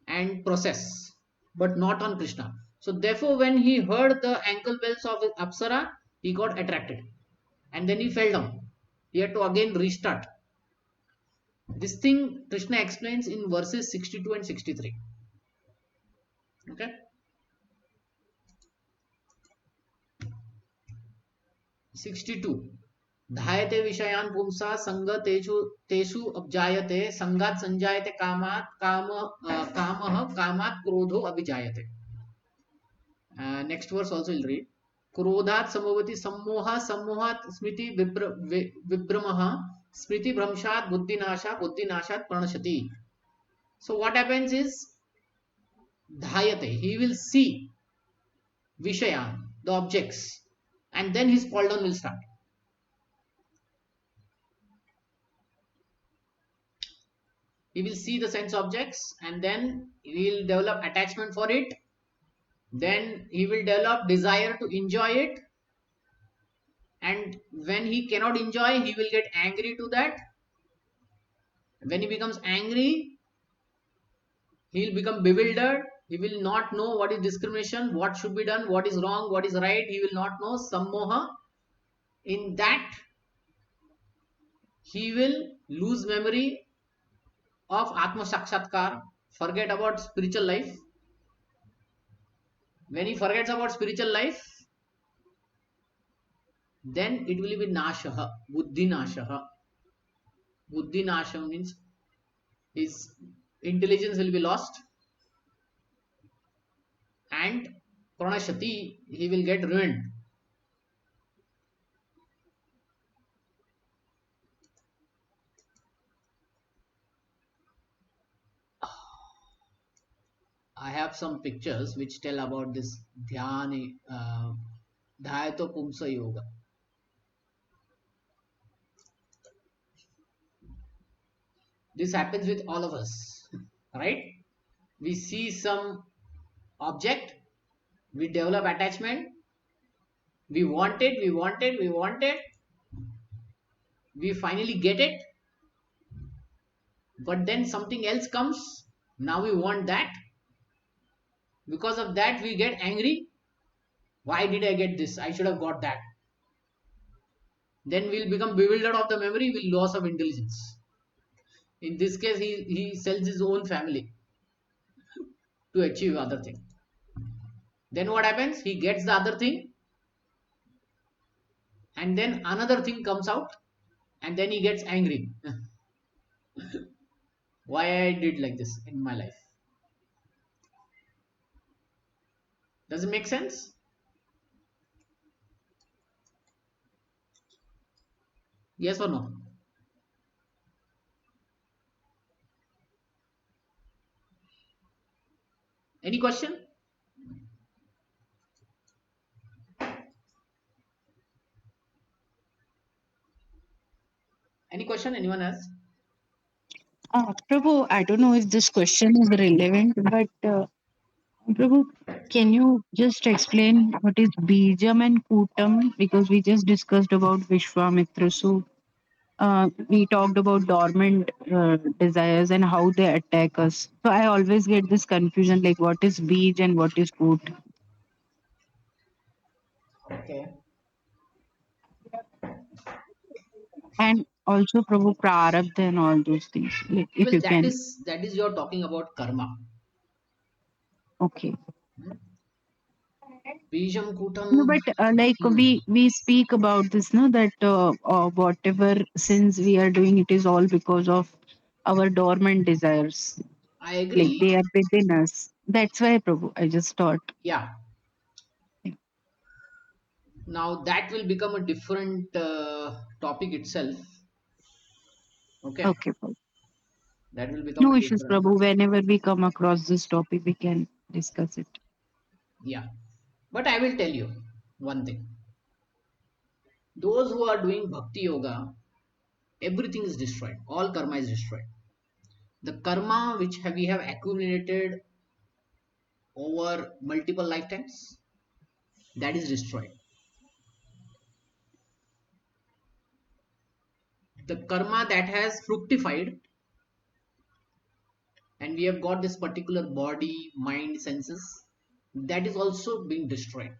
Speaker 1: and process, but not on Krishna. So therefore, when he heard the ankle bells of Apsara, he got attracted. And then he fell down. He had to again restart. This thing Krishna explains in verses 62 and 63. Okay. 62. धायते विषयान पुंसा संग तेषु अभिजायते संगात संजायते कामात कामः कामात क्रोधो अभिजायते. Next verse also will read. क्रोधात समवति सम्मोहा सम्मोहात Smriti विभ्रमः Smriti भ्रंशात बुद्धिनाशात प्रणशति. So what happens is dhayate, he will see vishaya, the objects, and then his fall down will start. He will see the sense objects and then he will develop attachment for it. Then he will develop desire to enjoy it. And when he cannot enjoy, he will get angry to that. When he becomes angry, he will become bewildered. He will not know what is discrimination, what should be done, what is wrong, what is right. He will not know. Sammoha. In that, he will lose memory of Atma Sakshatkar forget about spiritual life. When he forgets about spiritual life, then it will be Nashaha, Buddhi Nashaha. Buddhi Nashaha means his intelligence will be lost, and Pranashati, he will get ruined. I have some pictures which tell about this Dhyani, Dhyato Pumsa Yoga. This happens with all of us, right? We see some object, we develop attachment, we want it, we want it, we want it, we finally get it, but then something else comes. Now we want that. Because of that, we get angry. Why did I get this? I should have got that. Then we'll become bewildered of the memory with loss of intelligence. In this case, he sells his own family to achieve other thing. Then what happens? He gets the other thing, and then another thing comes out, and then he gets angry. Why I did like this in my life? Does it make sense? Yes or no? Any question? Any question? Anyone else?
Speaker 3: Prabhu, I don't know if this question is relevant, but Prabhu, can you just explain what is Bijam and Kutam? Because we just discussed about Vishwamitra. So we talked about dormant desires and how they attack us. So I always get this confusion like what is Bij and what is Kut?
Speaker 1: Okay.
Speaker 3: And also Prabhu Prarabdha and all those things. Like, if
Speaker 1: Well,
Speaker 3: you can.
Speaker 1: that is you're talking about karma.
Speaker 3: Okay.
Speaker 1: Bijam
Speaker 3: No,
Speaker 1: Kutam.
Speaker 3: but like we speak about this, no, that whatever sins we are doing, it is all because of our dormant desires.
Speaker 1: I
Speaker 3: Like
Speaker 1: agree.
Speaker 3: they are within us. That's why, Prabhu, I just thought.
Speaker 1: Yeah. Now that will become a different topic itself. Okay.
Speaker 3: Okay, Prabhu.
Speaker 1: That will become
Speaker 3: No
Speaker 1: a
Speaker 3: issues,
Speaker 1: different.
Speaker 3: Prabhu. Whenever we come across this topic, we can discuss it.
Speaker 1: Yeah. But I will tell you one thing. Those who are doing bhakti yoga, everything is destroyed. All karma is destroyed. The karma which we have accumulated over multiple lifetimes, that is destroyed. The karma that has fructified, and we have got this particular body, mind, senses, that is also being destroyed.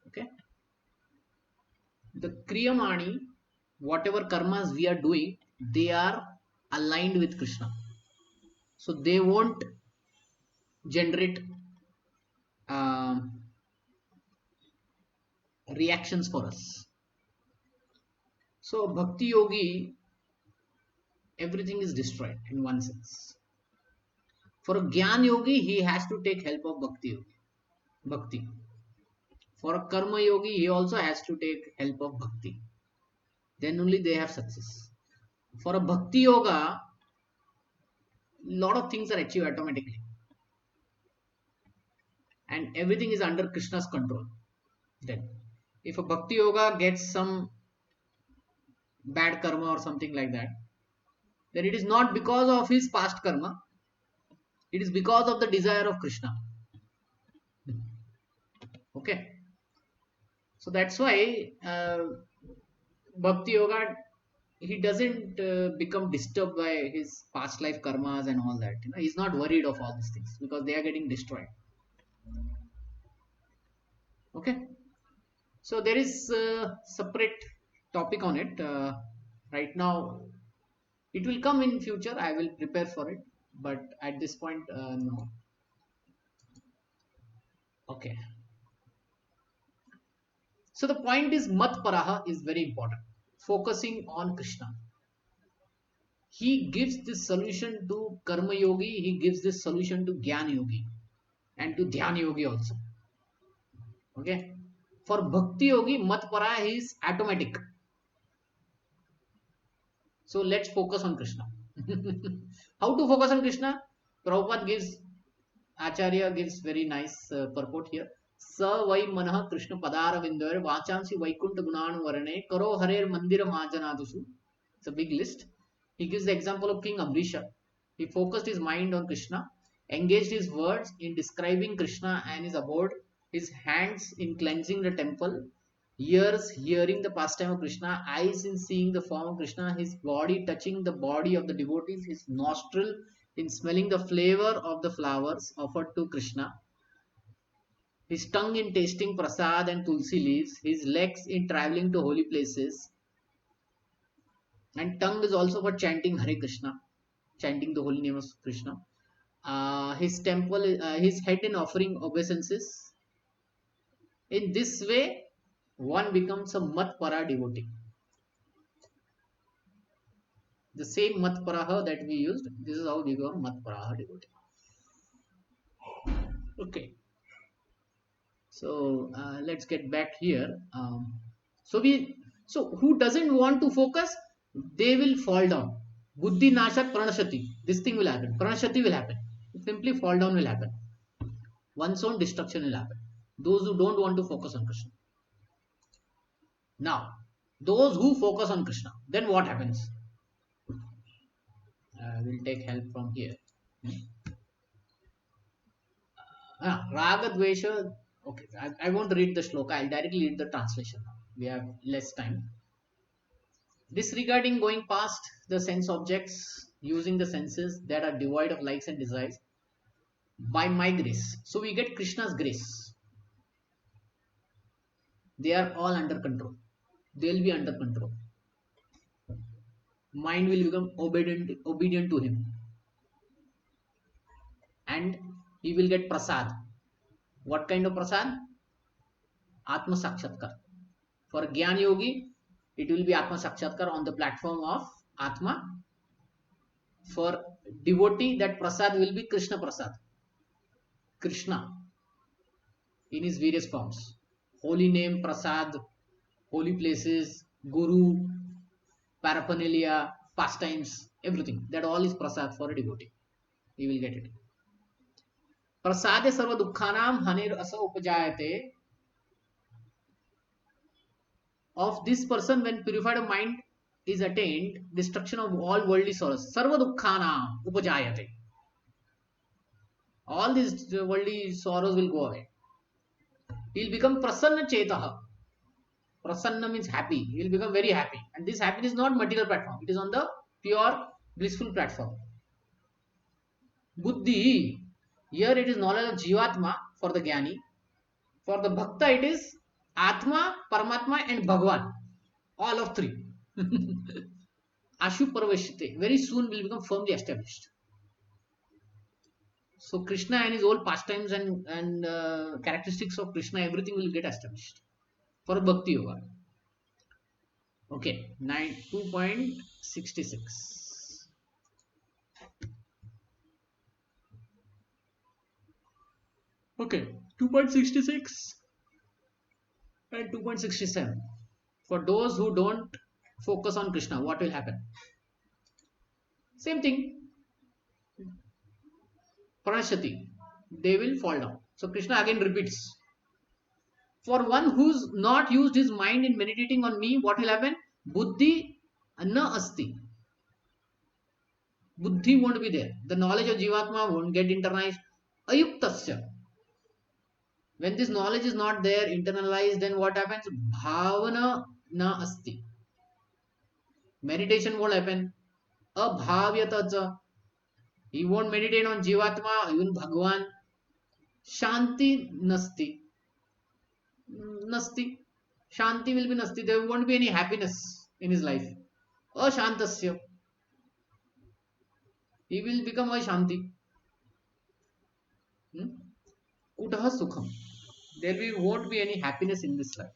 Speaker 1: Okay. The kriyamani, whatever karmas we are doing, they are aligned with Krishna, so they won't generate um, reactions for us. So bhakti yogi, everything is destroyed in one sense. For a gyan yogi, he has to take help of bhakti yogi, bhakti. For a karma yogi, he also has to take help of bhakti. Then only they have success. For a bhakti yoga, lot of things are achieved automatically, and everything is under Krishna's control. Then, if a bhakti yoga gets some bad karma or something like that, then it is not because of his past karma, it is because of the desire of Krishna. Okay, so that's why bhakti yoga, he doesn't become disturbed by his past life karmas and all that. He's not worried of all these things because they are getting destroyed. Okay, so there is a separate topic on it. Right now It will come in future. I will prepare for it, but at this point, no. Okay. So the point is, mat paraha is very important. Focusing on Krishna. He gives this solution to karma yogi. He gives this solution to jnana yogi and to dhyana yogi also. Okay. For bhakti yogi, mat paraha is automatic. So let's focus on Krishna. How to focus on Krishna? Prabhupada gives, Acharya gives very nice purport here. Sa vai manah Krishna padara vindoyer vachansi vaikunta gunanu varane karo harer mandira majanadusu. It's a big list. He gives the example of King Amrisha. He focused his mind on Krishna, engaged his words in describing Krishna and his abode, his hands in cleansing the temple, ears hearing the pastime of Krishna, eyes in seeing the form of Krishna, his body touching the body of the devotees, his nostril in smelling the flavor of the flowers offered to Krishna, his tongue in tasting prasad and tulsi leaves, his legs in traveling to holy places, and tongue is also for chanting Hare Krishna, chanting the holy name of Krishna. His temple, his head in offering obeisances. In this way, one becomes a Matpara devotee. The same Matparaha that we used, this is how we become Matparaha devotee. Okay. So let's get back here. So who doesn't want to focus? They will fall down. Buddhi nashat pranashati. This thing will happen. Pranashati will happen. Simply fall down will happen. One's own destruction will happen. Those who don't want to focus on Krishna. Now, those who focus on Krishna, then what happens? We'll take help from here. Raga Dvesha. Okay, I won't read the shloka. I'll directly read the translation now. We have less time. Disregarding going past the sense objects, using the senses that are devoid of likes and desires, by my grace. So we get Krishna's grace. They are all under control. They'll be under control. Mind will become obedient to him. And he will get prasad. What kind of prasad? Atma Sakshatkar. For Gyan Yogi, it will be Atma Sakshatkar on the platform of Atma. For devotee, that prasad will be Krishna Prasad. Krishna in his various forms. Holy name, prasad, holy places, guru, paraphernalia, pastimes, everything. That all is prasad for a devotee. He will get it. Prasade sarva dukkhanam hanir asa upajayate. Of this person, when purified mind is attained, destruction of all worldly sorrows. Sarva dukkhanam upajayate. All these worldly sorrows will go away. He will become prasanna chetaha. Prasanna means happy. He will become very happy. And this happiness is not material platform. It is on the pure blissful platform. Buddhi. Here it is knowledge of Jivatma for the Jnani. For the Bhakta it is Atma, Paramatma and Bhagwan. All of three. Ashu Parvashite. Very soon will become firmly established. So Krishna and his old pastimes and characteristics of Krishna, everything will get established. For Bhakti Yoga. Okay, 2.66. Okay, 2.66 and 2.67. For those who don't focus on Krishna, what will happen? Same thing. Pranashati. They will fall down. So Krishna again repeats. For one who's not used his mind in meditating on me, what will happen? Buddhi na asti. Buddhi won't be there. The knowledge of Jivatma won't get internalized. Ayuktasya. When this knowledge is not there, internalized, then what happens? Bhavana na asti. Meditation won't happen. Abhavyataja. He won't meditate on Jivatma, even Bhagwan. Shanti nasti. Nasti. Shanti will be nasti. There won't be any happiness in his life. Ashantasya. He will become a Shanti. Hmm? Kutaha Sukham. Won't be any happiness in this life.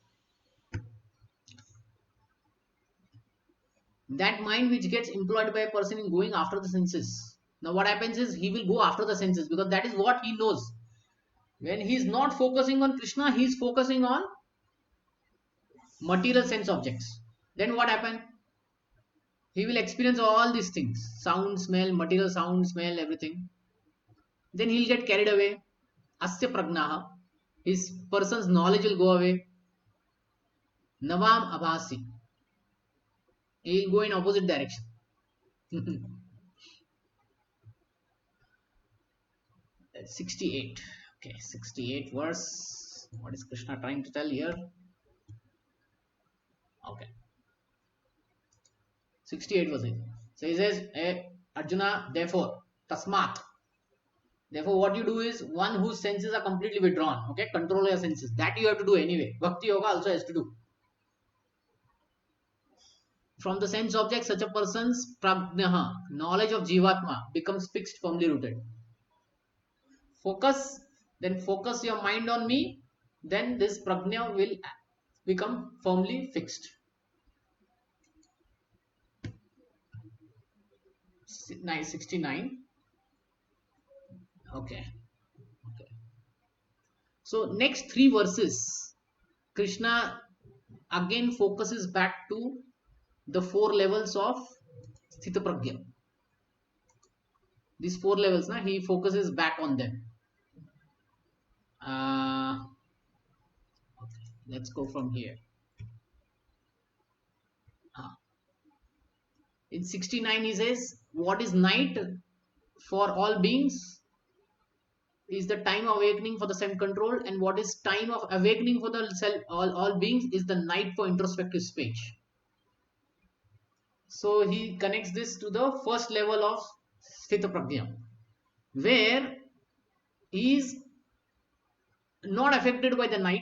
Speaker 1: That mind which gets employed by a person in going after the senses. Now what happens is he will go after the senses because that is what he knows. When he is not focusing on Krishna, he is focusing on material sense objects. Then what happens? He will experience all these things: sound, smell, material sound, smell, everything. Then he'll get carried away. Asya pragnaha. His person's knowledge will go away. Navam abhasi. He'll go in opposite direction. 68. Okay, 68 verse. What is Krishna trying to tell here? Okay, 68 verse. So he says, Arjuna, therefore, tasmat. Therefore, what you do is one whose senses are completely withdrawn. Okay, control your senses. That you have to do anyway. Bhakti yoga also has to do. From the sense object, such a person's prajna, knowledge of jivatma, becomes fixed, firmly rooted. Focus, then focus your mind on me, then this prajna will become firmly fixed. Nice, 69. Okay. Okay. So next three verses, Krishna again focuses back to the four levels of Sthita Pragya. These four levels, he focuses back on them. Okay, let's go from here. In 69 he says, what is night for all beings is the time of awakening for the self control, and what is time of awakening for the self all beings is the night for introspective speech. So he connects this to the first level of Sthita Prajna, where he is not affected by the night,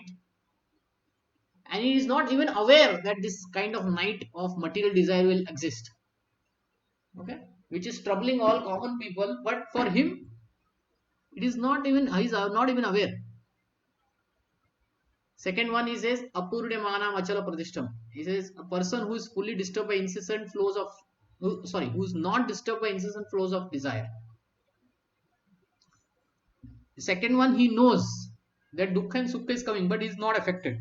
Speaker 1: and he is not even aware that this kind of night of material desire will exist. Okay, which is troubling all common people, but for him it is not even, he is not even aware. Second one, he says apurudamana machala pradishtam. He says a person who is fully disturbed by incessant flows of who is not disturbed by incessant flows of desire. The second one, he knows that dukkha and sukha is coming, but he is not affected.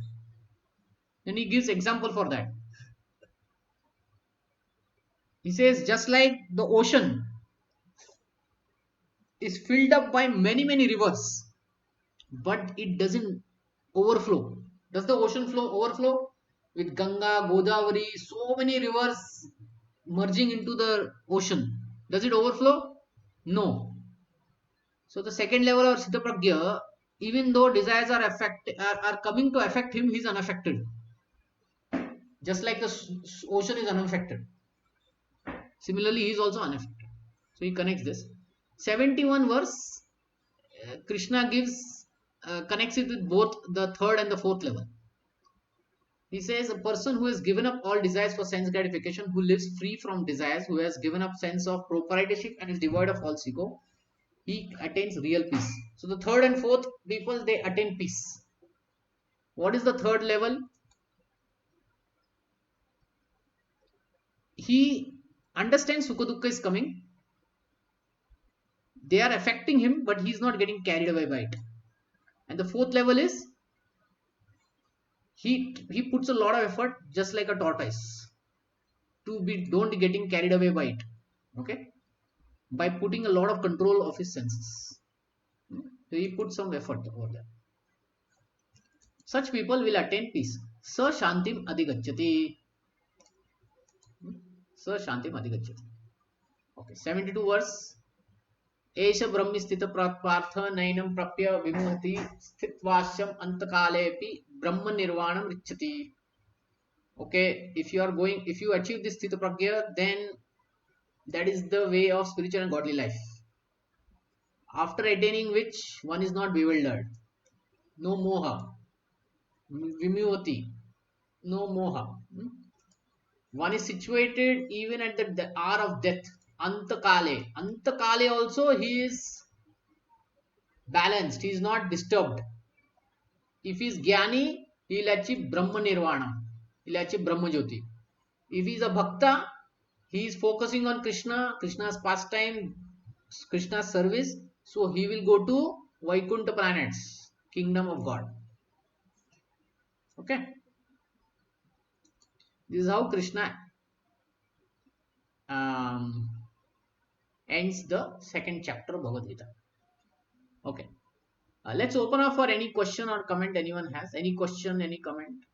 Speaker 1: Then he gives example for that. He says just like the ocean is filled up by many rivers, but it doesn't overflow. Does the ocean flow overflow with Ganga, Godavari, so many rivers merging into the ocean? Does it overflow? No. So the second level of Sthita Pragya, even though desires are coming to affect him, he is unaffected. Just like the ocean is unaffected. Similarly, he is also unaffected. So he connects this. 71 verse, Krishna gives connects it with both the third and the fourth level. He says a person who has given up all desires for sense gratification, who lives free from desires, who has given up sense of proprietorship and is devoid of false ego, he attains real peace. So the third and fourth people, they attain peace. What is the third level? He understands Sukha Dukkha is coming. They are affecting him, but he is not getting carried away by it. And the fourth level is he puts a lot of effort, just like a tortoise, to be don't getting carried away by it. Okay, by putting a lot of control of his senses. So he puts some effort over there. Such people will attain peace. Sa shantim adhigacchati. Sa shantim adhigacchati. Okay, 72 verse. एष ब्रह्म स्थित पार्थ नैनम प्रप्य विमुहति स्थित्वाश्यम अंतकालेपि ब्रह्म निर्वाणम रिच्छति. Okay, if you achieve this sthita pragya, then that is the way of spiritual and godly life, after attaining which one is not bewildered, no moha, vimuhati, no moha. One is situated even at the hour of death, Antakale. Antakale also he is balanced. He is not disturbed. If he is Jnani, he will achieve Brahma Nirvana. He will achieve Brahma Jyoti. If he is a Bhakta, he is focusing on Krishna, Krishna's pastime, Krishna's service. So he will go to Vaikuntha planets, kingdom of God. Okay. This is how Krishna ends the second chapter of Bhagavad Gita. Okay. Let's open up for any question or comment anyone has. Any question, any comment?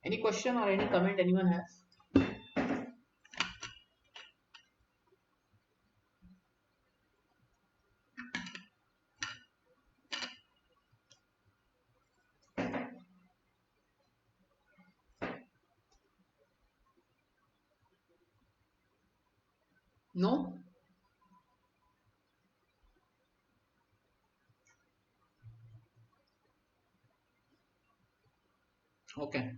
Speaker 1: Any question or any comment anyone has? No? Okay.